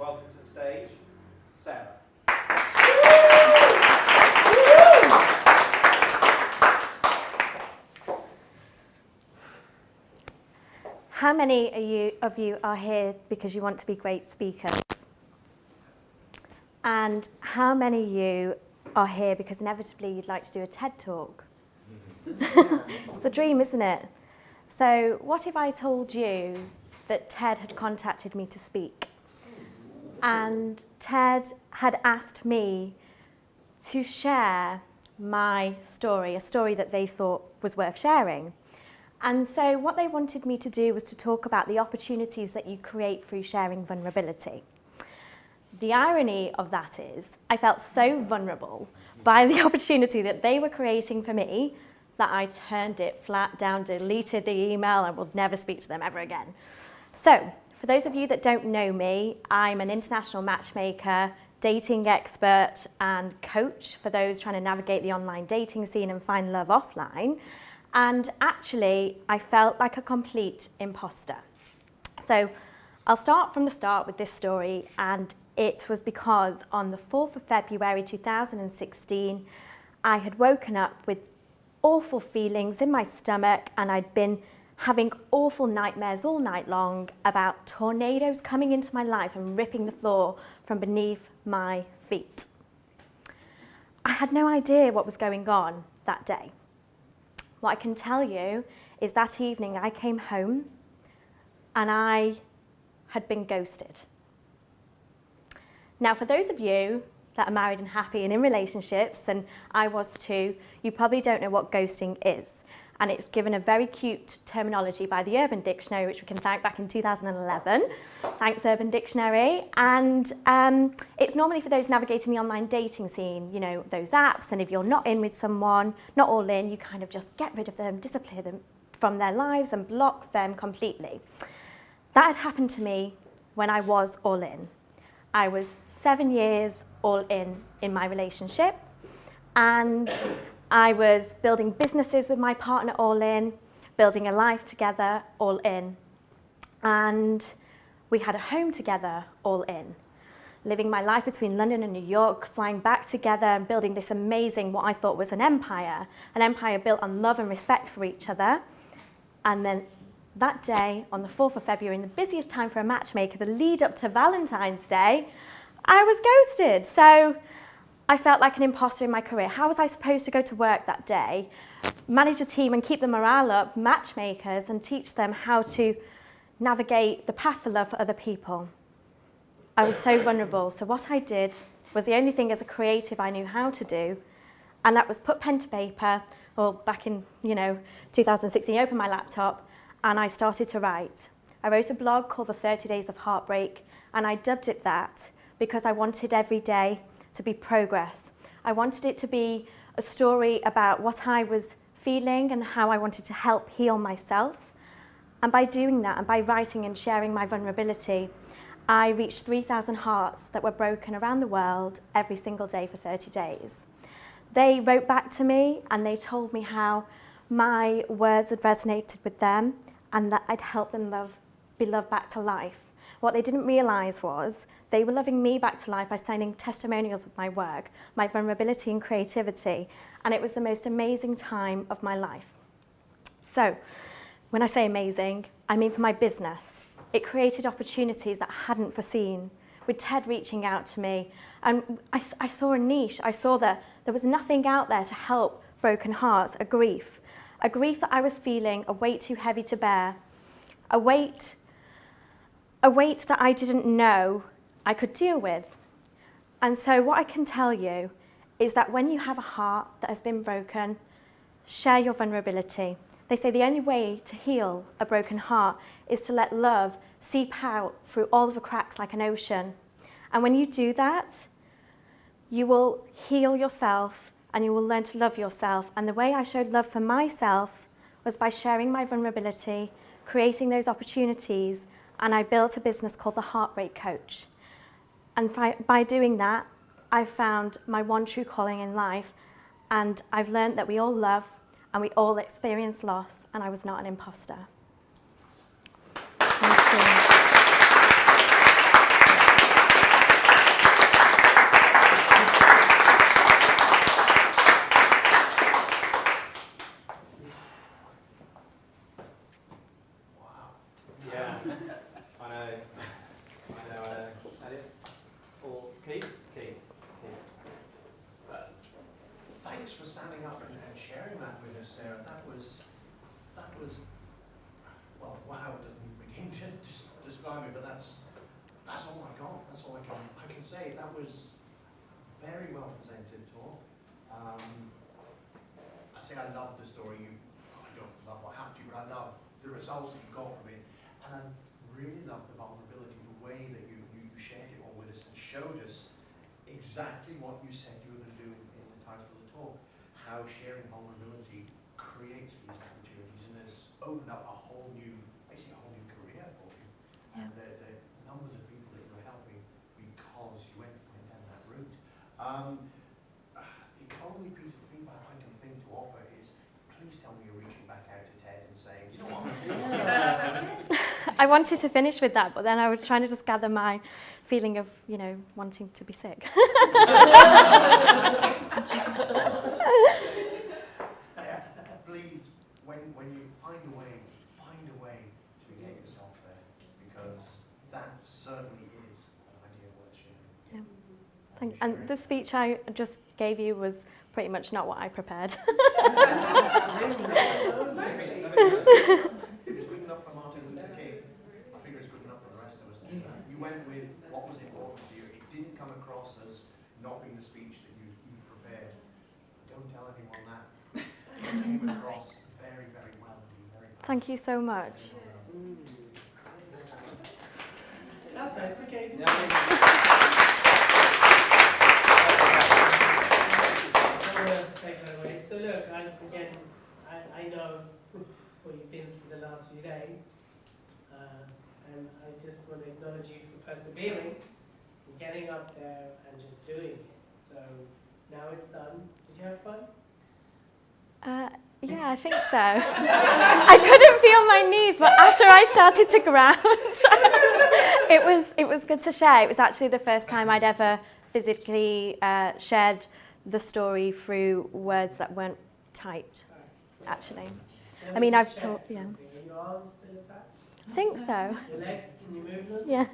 welcome to the stage, Sarah. How many of you are here because you want to be great speakers? And how many of you are here because inevitably you'd like to do a TED Talk? It's the dream, isn't it? So what if I told you that TED had contacted me to speak? And TED had asked me to share my story, a story that they thought was worth sharing. And so what they wanted me to do was to talk about the opportunities that you create through sharing vulnerability. The irony of that is I felt so vulnerable by the opportunity that they were creating for me that I turned it flat down, deleted the email, and will never speak to them ever again. So, for those of you that don't know me, I'm an international matchmaker, dating expert, and coach for those trying to navigate the online dating scene and find love offline. And actually, I felt like a complete imposter. So I'll start from the start with this story, and it was because on the 4th of February 2016, I had woken up with awful feelings in my stomach, and I'd been having awful nightmares all night long about tornadoes coming into my life and ripping the floor from beneath my feet. I had no idea what was going on that day. What I can tell you is that evening I came home and I had been ghosted. Now, for those of you that are married and happy and in relationships, and I was too, you probably don't know what ghosting is. And it's given a very cute terminology by the Urban Dictionary, which we can thank back in 2011. Thanks, Urban Dictionary. And it's normally for those navigating the online dating scene, you know, those apps. And if you're not in with someone, not all in, you kind of just get rid of them, disappear them from their lives and block them completely. That had happened to me when I was all in. I was 7 years all in my relationship. And I was building businesses with my partner all in, building a life together all in. And we had a home together all in, living my life between London and New York, flying back together and building this amazing, what I thought was an empire built on love and respect for each other. And then that day, on the 4th of February, in the busiest time for a matchmaker, the lead up to Valentine's Day, I was ghosted. So I felt like an imposter in my career. How was I supposed to go to work that day, manage a team and keep the morale up, matchmakers, and teach them how to navigate the path for love for other people? I was so vulnerable. So what I did was the only thing as a creative I knew how to do, and that was put pen to paper, or back in 2016, open my laptop, and I started to write. I wrote a blog called The 30 Days of Heartbreak, and I dubbed it that because I wanted every day to be progress. I wanted it to be a story about what I was feeling and how I wanted to help heal myself. And by doing that, and by writing and sharing my vulnerability, I reached 3,000 hearts that were broken around the world every single day for 30 days. They wrote back to me and they told me how my words had resonated with them and that I'd helped them be loved back to life. What they didn't realise was they were loving me back to life by sending testimonials of my work, my vulnerability and creativity, and it was the most amazing time of my life. So, when I say amazing, I mean for my business. It created opportunities that I hadn't foreseen, with TED reaching out to me, and I saw a niche. I saw that there was nothing out there to help broken hearts, a grief that I was feeling, a weight too heavy to bear, a weight that I didn't know I could deal with. And so what I can tell you is that when you have a heart that has been broken, share your vulnerability. They say the only way to heal a broken heart is to let love seep out through all of the cracks like an ocean. And when you do that, you will heal yourself and you will learn to love yourself. And the way I showed love for myself was by sharing my vulnerability, creating those opportunities, and I built a business called The Heartbreak Coach. And by doing that, I found my one true calling in life, and I've learned that we all love and we all experience loss, and I was not an imposter. Thank you. can say that was very well presented talk. I say I love the story. I don't love what happened to you, but I love the results that you got from it. And I really love the vulnerability, the way that you shared it all with us and showed us exactly what you said you were going to do in the title of the talk, how sharing vulnerability creates these opportunities and has opened up a whole new, basically a whole new career for you. Yeah. And the numbers of people that you were helping because you went down that route. The only piece of feedback I can think to offer is, please tell me you're reaching back out to Ted and saying, you know what? I wanted to finish with that, but then I was trying to just gather my feeling of, wanting to be sick. Please, when you find a way to get yourself there, because that certainly is an idea worth sharing. Yeah. And the speech I just gave you was pretty much not what I prepared. If it's good enough for Martin Luther King, I figure it's good enough for the rest of us. You went with what was important to you. It didn't come across as not being the speech that you prepared. Don't tell anyone that. It came across very, very well. Thank you so much. That's right, it's okay. Take that away. So look, I know what you've been through the last few days, and I just want to acknowledge you for persevering, and getting up there and just doing it. So now it's done. Did you have fun? Yeah, I think so. I couldn't feel my knees, but after I started to ground, it was good to share. It was actually the first time I'd ever physically shared the story through words that weren't typed, actually. I mean, I've taught, yeah. Are your arms still attached? I think so. Your legs, can you move them? Yeah.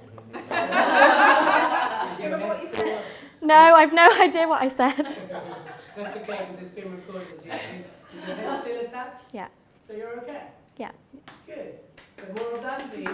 Is your head still up? No, I've no idea what I said. That's okay, because it's been recorded. Is your head still attached? Yeah. So you're okay? Yeah. Good. So more of that, please.